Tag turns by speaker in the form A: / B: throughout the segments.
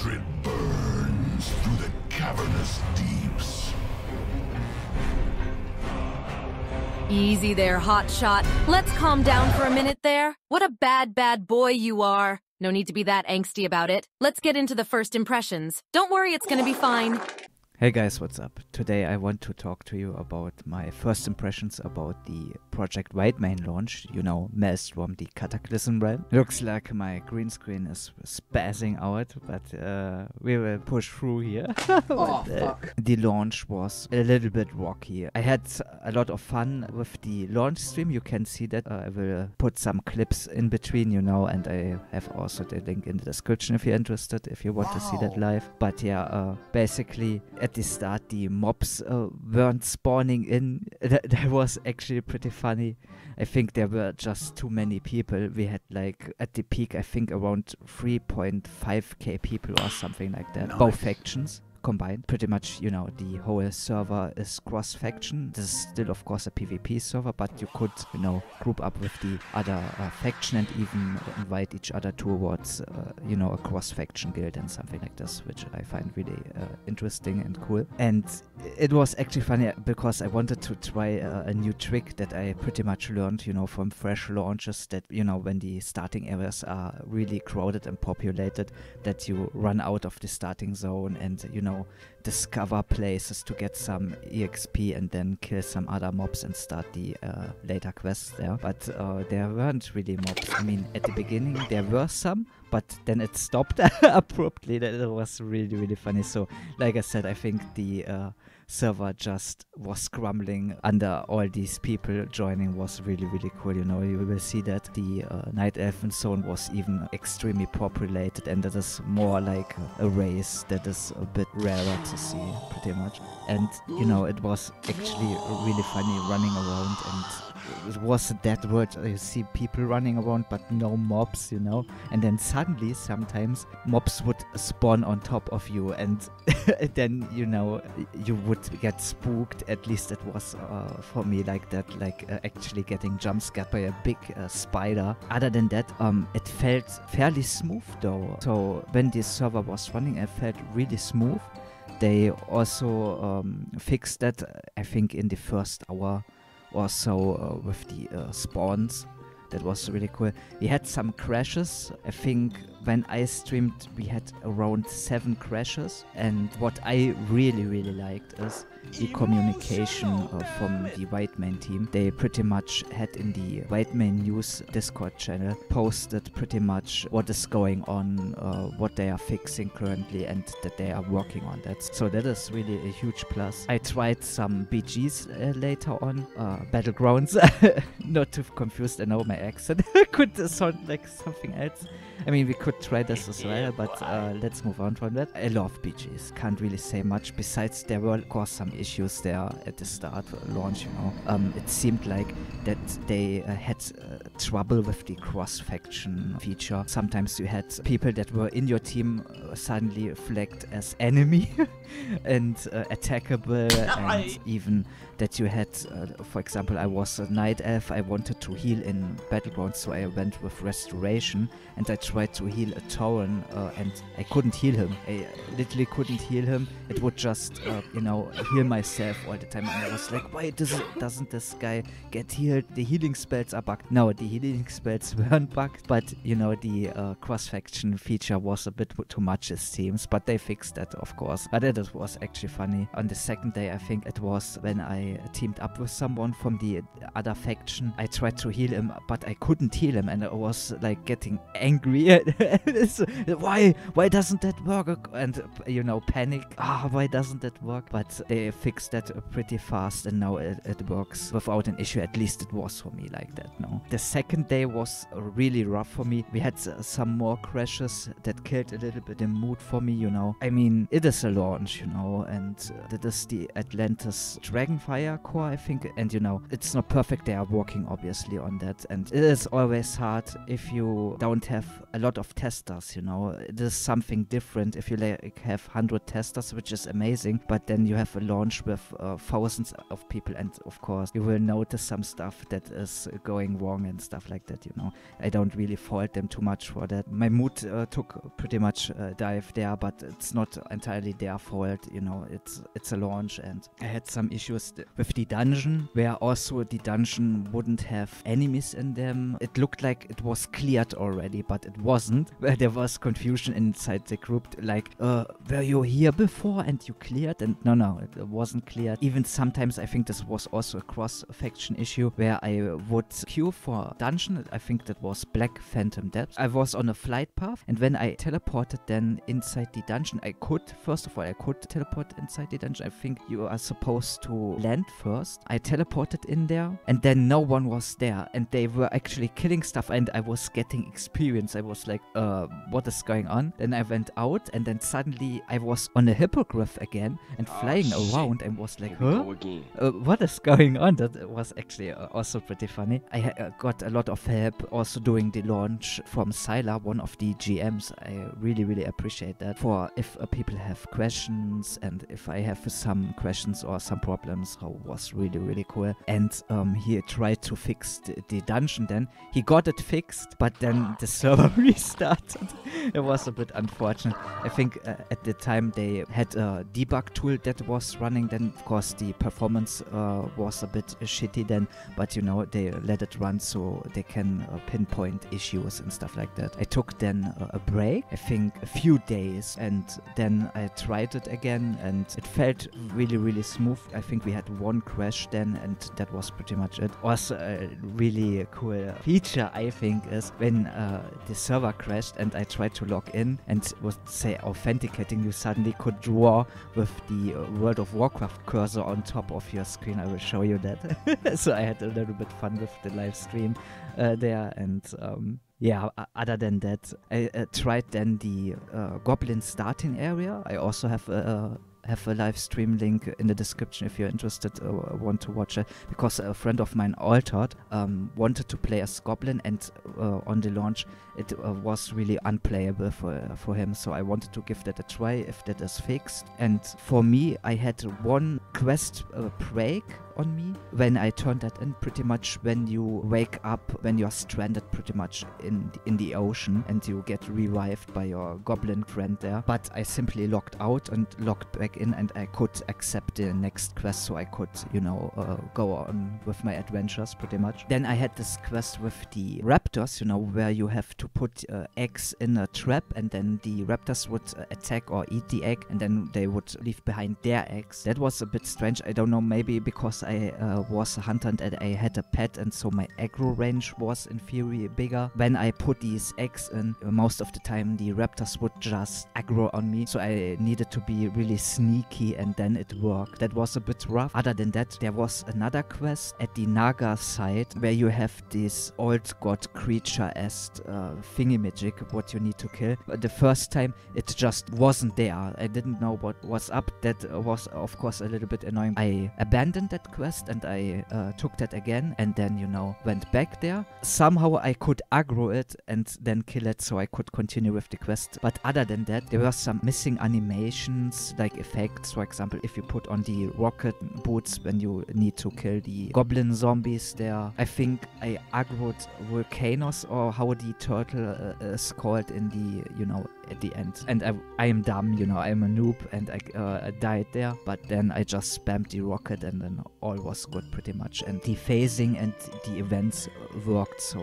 A: hatred burns through the cavernous deeps.
B: Easy there, hotshot. Let's calm down for a minute there. What a bad boy you are. No need to be that angsty about it. Let's get into the first impressions. Don't worry, it's gonna be fine.
C: Hey guys, what's up? Today I want to talk to you about my first impressions about the Project Whitemane launch, you know, Maelstrom the Cataclysm realm. Looks like my green screen is spazzing out, but we will push through here.
D: Fuck.
C: The launch was a little bit rocky. I had a lot of fun with the launch stream. You can see that. I will put some clips in between, you know, and I have also the link in the description if you're interested, if you want to see that live. But yeah, basically at the start the mobs weren't spawning in. That was actually pretty funny. I think there were just too many people. We had like at the peak I think around 3.5k people or something like that. Nice. Both factions combined. Pretty much, you know, the whole server is cross-faction. This is still, of course, a PvP server, but you could, you know, group up with the other faction and even invite each other towards, you know, a cross-faction guild and something like this, which I find really interesting and cool. And it was actually funny because I wanted to try a new trick that I pretty much learned, you know, from fresh launches, that, you know, when the starting areas are really crowded and populated, that you run out of the starting zone and, you know, discover places to get some EXP and then kill some other mobs and start the later quests there. But there weren't really mobs. I mean, at the beginning there were some, but then it stopped abruptly. That was really funny. So, like I said, I think the server just was crumbling under all these people joining. Was really cool. You know, you will see that the Night Elfen zone was even extremely populated, and that is more like a race that is a bit rarer to see, pretty much. And you know, it was actually really funny running around, and it was a dead world. You see people running around but no mobs, you know, and then suddenly sometimes mobs would spawn on top of you, and then, you know, you would get spooked. At least it was for me like that, like actually getting jump scared by a big spider. Other than that, it felt fairly smooth though. So when the server was running, it felt really smooth. They also fixed that, I think, in the first hour or so with the spawns. That was really cool. We had some crashes. I think when I streamed we had around 7 crashes, and what I really liked is the communication from the Whitemane team. They pretty much had in the Whitemane News Discord channel posted pretty much what is going on, what they are fixing currently, and that they are working on that. So that is really a huge plus. I tried some BGs later on, Battlegrounds. Not too confused, I know my accent could sound like something else. I mean, we could try this as well, but let's move on from that. I love BGs, can't really say much, besides there were of course some issues there at the start launch, you know. It seemed like that they had trouble with the cross-faction feature. Sometimes you had people that were in your team suddenly flagged as enemy and attackable, and even that you had, for example, I was a Night Elf, I wanted to heal in Battlegrounds, so I went with Restoration, and I tried to heal a Tauren, and I couldn't heal him. I literally couldn't heal him. It would just, you know, heal myself all the time, and I was like, why doesn't this guy get healed? The healing spells are bugged. No, the healing spells weren't bugged, but, you know, the cross-faction feature was a bit too much, it seems, but they fixed that, of course. But it was actually funny. On the second day, I think it was when I teamed up with someone from the other faction. I tried to heal him, but I couldn't heal him, and I was like getting angry. Why doesn't that work? And, you know, panic. Why doesn't that work? But they fixed that pretty fast, and now it works without an issue. At least it was for me like that. No, the second day was really rough for me. We had some more crashes that killed a little bit the mood for me, you know. I mean, it is a launch, you know, and that is the Atlantis Dragonfire core, I think, and, you know, it's not perfect. They are working obviously on that, and it is always hard if you don't have a lot of testers, you know. It is something different if you like have 100 testers, which is amazing, but then you have a launch with thousands of people, and of course you will notice some stuff that is going wrong and stuff like that, you know. I don't really fault them too much for that. My mood took pretty much a dive there, but it's not entirely their fault, you know. It's a launch, and I had some issues with the dungeon, where also the dungeon wouldn't have enemies in them. It looked like it was cleared already, but it wasn't. Where there was confusion inside the group, like, were you here before and you cleared? And no, it wasn't cleared. Even sometimes I think this was also a cross-faction issue, where I would queue for dungeon. I think that was Black Phantom Depths. I was on a flight path, and when I teleported then inside the dungeon, I could teleport inside the dungeon. I think you are supposed to land first. I teleported in there, and then no one was there, and they were actually killing stuff, and I was getting experience. I was like, what is going on? Then I went out, and then suddenly I was on a hippogriff again and flying around, and was like, huh? What is going on? That was actually also pretty funny. I got a lot of help also during the launch from Sylar, one of the GMs. I really appreciate that. For if people have questions, and if I have some questions or some problems, was really cool. And he tried to fix the dungeon then. He got it fixed, but then the server restarted. It was a bit unfortunate. I think at the time they had a debug tool that was running. Then of course the performance was a bit shitty then, but you know, they let it run so they can pinpoint issues and stuff like that. I took then a break, I think a few days, and then I tried it again, and it felt really smooth. I think we had one crash then, and that was pretty much it. Also a really cool feature, I think, is when the server crashed and I tried to log in and was, say, authenticating, you suddenly could draw with the World of Warcraft cursor on top of your screen. I will show you that. So I had a little bit fun with the live stream there, and yeah, other than that, I tried then the Goblin starting area. I also have a live stream link in the description if you're interested, want to watch it, because a friend of mine altered wanted to play as Goblin, and on the launch it was really unplayable for him, so I wanted to give that a try if that is fixed. And for me, I had one quest break on me when I turned that in. Pretty much when you wake up, when you're stranded pretty much in the ocean, and you get revived by your goblin friend there. But I simply logged out and logged back in, and I could accept the next quest, so I could, you know, go on with my adventures pretty much. Then I had this quest with the raptors, you know, where you have to put eggs in a trap, and then the raptors would attack or eat the egg, and then they would leave behind their eggs. That was a bit strange. I don't know, maybe because I was a hunter and I had a pet, and so my aggro range was in theory bigger. When I put these eggs in, most of the time the raptors would just aggro on me, so I needed to be really sneaky, and then it worked. That was a bit rough. Other than that, there was another quest at the Naga side where you have this old god creature-esque thingy-magic what you need to kill. But the first time it just wasn't there. I didn't know what was up. That was of course a little bit annoying. I abandoned that quest and I took that again, and then, you know, went back there. Somehow I could aggro it and then kill it, so I could continue with the quest. But other than that, there were some missing animations, like effects. For example, if you put on the rocket boots when you need to kill the goblin zombies there. I think I aggroed Volcanoes, or how the turtle is called in the, you know, at the end. And I am dumb, you know, I'm a noob, and I died there. But then I just spammed the rocket, and then all was good pretty much. And the phasing and the events worked, so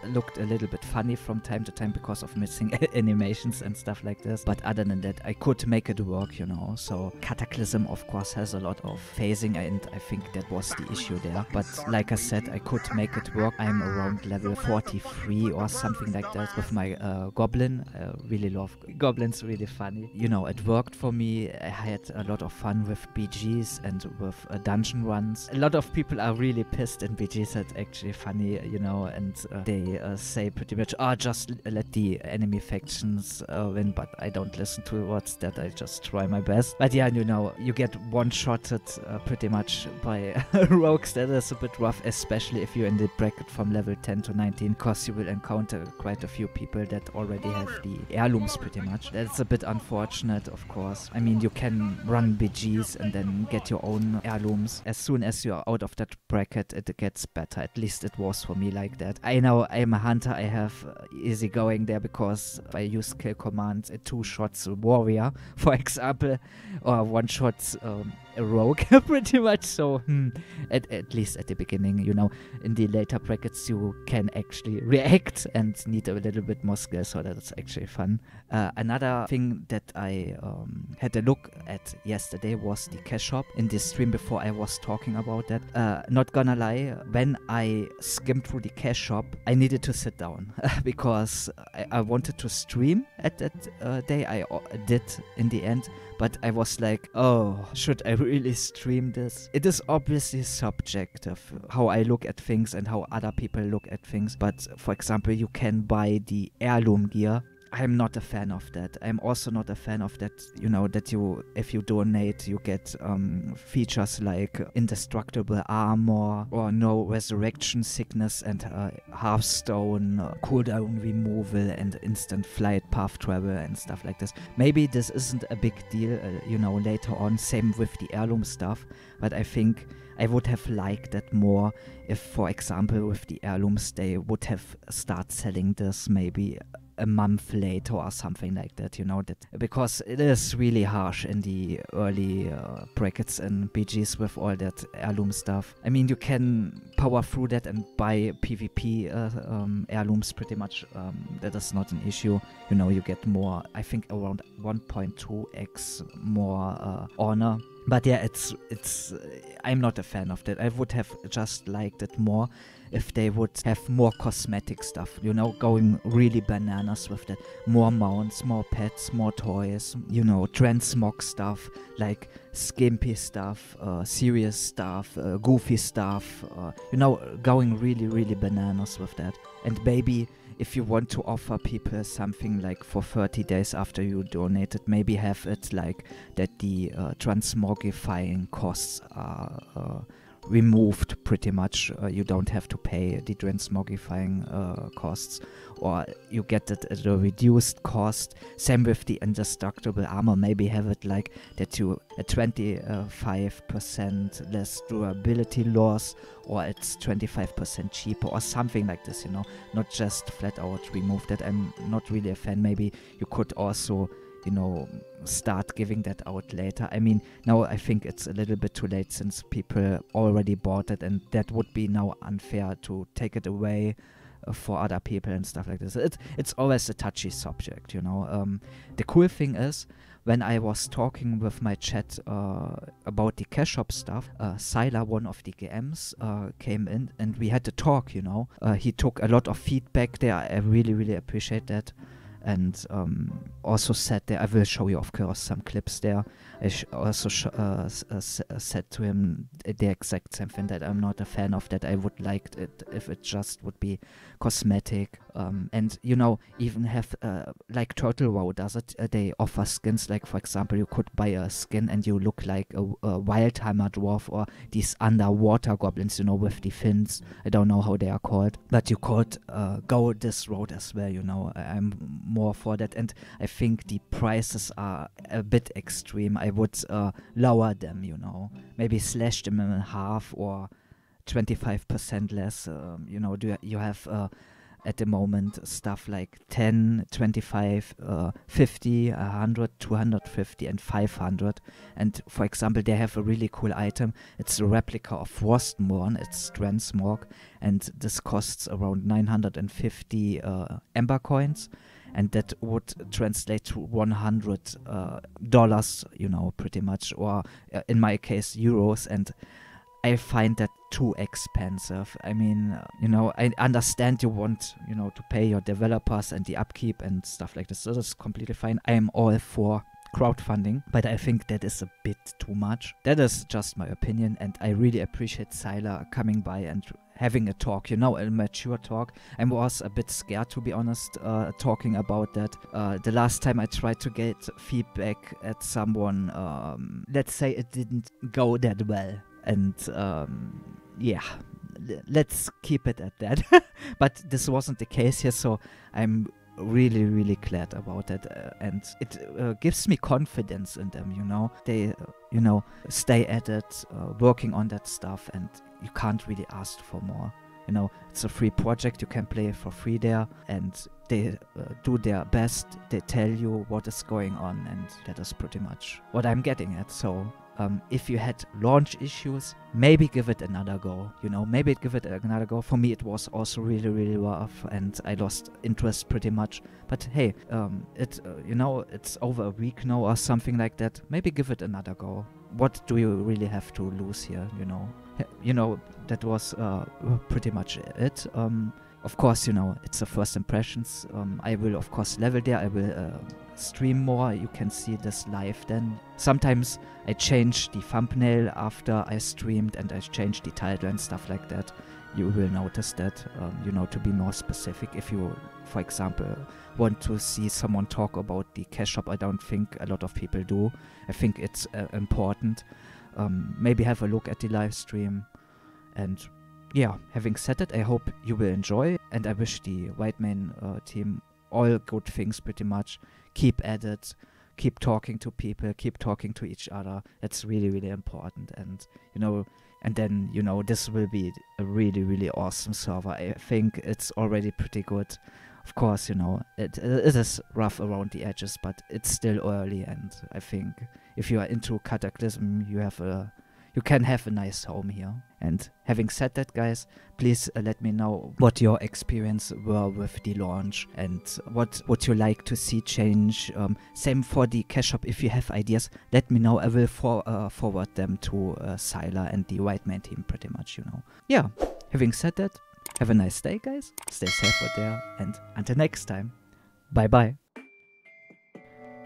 C: looked a little bit funny from time to time because of missing animations and stuff like this. But other than that, I could make it work, you know. So Cataclysm of course has a lot of phasing, and I think that was the issue there. But like I said, I could make it work. I'm around level 43 or something like that with my goblin. I really love goblins, really funny. You know, it worked for me. I had a lot of fun with BGs and with dungeon runs. A lot of people are really pissed in BGs. That's actually funny, you know, and they say pretty much, just let the enemy factions win, but I don't listen towards that. I just try my best. But yeah, you know, you get one-shotted pretty much by rogues. That is a bit rough, especially if you're in the bracket from level 10 to 19, because you will encounter quite a few people that already have the air heirlooms pretty much. That's a bit unfortunate, of course. I mean, you can run BGs and then get your own heirlooms. As soon as you're out of that bracket, it gets better. At least it was for me like that. I know I'm a hunter. I have easy going there because I use kill commands, 2 shots warrior, for example, or 1 shot a rogue, pretty much. So at least at the beginning, you know, in the later brackets you can actually react and need a little bit more skill, so that's actually fun. Another thing that I had a look at yesterday was the cash shop. In this stream before I was talking about that. Not gonna lie, when I skimmed through the cash shop, I needed to sit down because I wanted to stream at that day. I did in the end, but I was like, oh, should I really stream this? It is obviously subjective how I look at things and how other people look at things, but for example, you can buy the heirloom gear. I'm not a fan of that. I'm also not a fan of that, you know, that you, if you donate, you get features like indestructible armor or no resurrection sickness and half-stone cooldown removal and instant flight path travel and stuff like this. Maybe this isn't a big deal, you know, later on, same with the heirloom stuff, but I think I would have liked that more if, for example, with the heirlooms, they would have started selling this maybe a month later or something like that, you know, that because it is really harsh in the early brackets and BGs with all that heirloom stuff. I mean, you can power through that and buy PvP heirlooms pretty much. That is not an issue. You know, you get more, I think around 1.2x more honor. But yeah, it's I'm not a fan of that. I would have just liked it more if they would have more cosmetic stuff, you know, going really bananas with that. More mounts, more pets, more toys, you know, transmog stuff, like skimpy stuff, serious stuff, goofy stuff, you know, going really, really bananas with that. And maybe if you want to offer people something like for 30 days after you donated, maybe have it like that the transmogifying costs are removed pretty much. You don't have to pay the transmogifying costs, or you get it at a reduced cost. Same with the indestructible armor. Maybe have it like that you a 25% less durability loss, or it's 25% cheaper or something like this, you know, not just flat out remove that. I'm not really a fan. Maybe you could also, you know, start giving that out later. I mean, now I think it's a little bit too late since people already bought it, and that would be now unfair to take it away for other people and stuff like this. It's always a touchy subject, you know. The cool thing is, when I was talking with my chat about the cash shop stuff, Sylar, one of the GMs, came in and we had to talk, you know. He took a lot of feedback there. I really, really appreciate that. And also said there, I will show you of course some clips there. I also said to him the exact same thing, that I'm not a fan of that. I would like it if it just would be cosmetic. And you know, even have like Turtle Wow does it. They offer skins, like for example, you could buy a skin and you look like a Wildheimer dwarf, or these underwater goblins, you know, with the fins. I don't know how they are called, but you could go this road as well, you know. I'm more for that, and I think the prices are a bit extreme. I would lower them, you know, maybe slash them in half or 25% less. You know, you have at the moment stuff like 10, 25, 50, 100, 250 and 500. And for example, they have a really cool item. It's a replica of Frostmourne. It's Transmog, and this costs around 950 Ember coins. And that would translate to $100, you know, pretty much, or in my case, euros. And I find that too expensive. I mean, you know, I understand you want, you know, to pay your developers and the upkeep and stuff like this. So that's completely fine. I am all for crowdfunding, but I think that is a bit too much. That is just my opinion, and I really appreciate Sylar coming by and having a talk, you know, a mature talk. I was a bit scared, to be honest, talking about that. The last time I tried to get feedback at someone, let's say it didn't go that well. And yeah, let's keep it at that. But this wasn't the case here, so I'm really, really glad about it, and it gives me confidence in them, you know. They, you know, stay at it, working on that stuff, and you can't really ask for more. You know, it's a free project, you can play for free there, and they do their best, they tell you what is going on, and that is pretty much what I'm getting at. So if you had launch issues, maybe give it another go, you know, maybe give it another go. For me it was also really, really rough, and I lost interest pretty much, but hey, you know, it's over a week now or something like that. Maybe give it another go. What do you really have to lose here, you know? You know, that was pretty much it. Of course, you know, it's the first impressions. I will, of course, level there. I will stream more. You can see this live then. Sometimes I change the thumbnail after I streamed, and I change the title and stuff like that. You will notice that, you know, to be more specific. If you, for example, want to see someone talk about the cash shop, I don't think a lot of people do. I think it's important. Maybe have a look at the live stream. And yeah, having said it, I hope you will enjoy, and I wish the Whitemane team all good things pretty much. Keep at it, keep talking to people, keep talking to each other. That's really, really important. And you know, and then, you know, this will be a really, really awesome server. I think it's already pretty good. Of course, you know, it is rough around the edges, but it's still early, and I think if you are into Cataclysm, you can have a nice home here. And having said that, guys, please let me know what your experience were with the launch, and what would you like to see change. Same for the cash shop. If you have ideas, let me know. I will forward them to Sylar and the Whitemane team pretty much, you know. Yeah, having said that, have a nice day, guys. Stay safe out there, and until next time, bye-bye.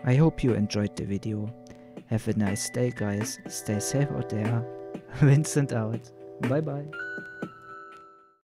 C: I hope you enjoyed the video. Have a nice day, guys. Stay safe out there. Vincent out. Bye-bye.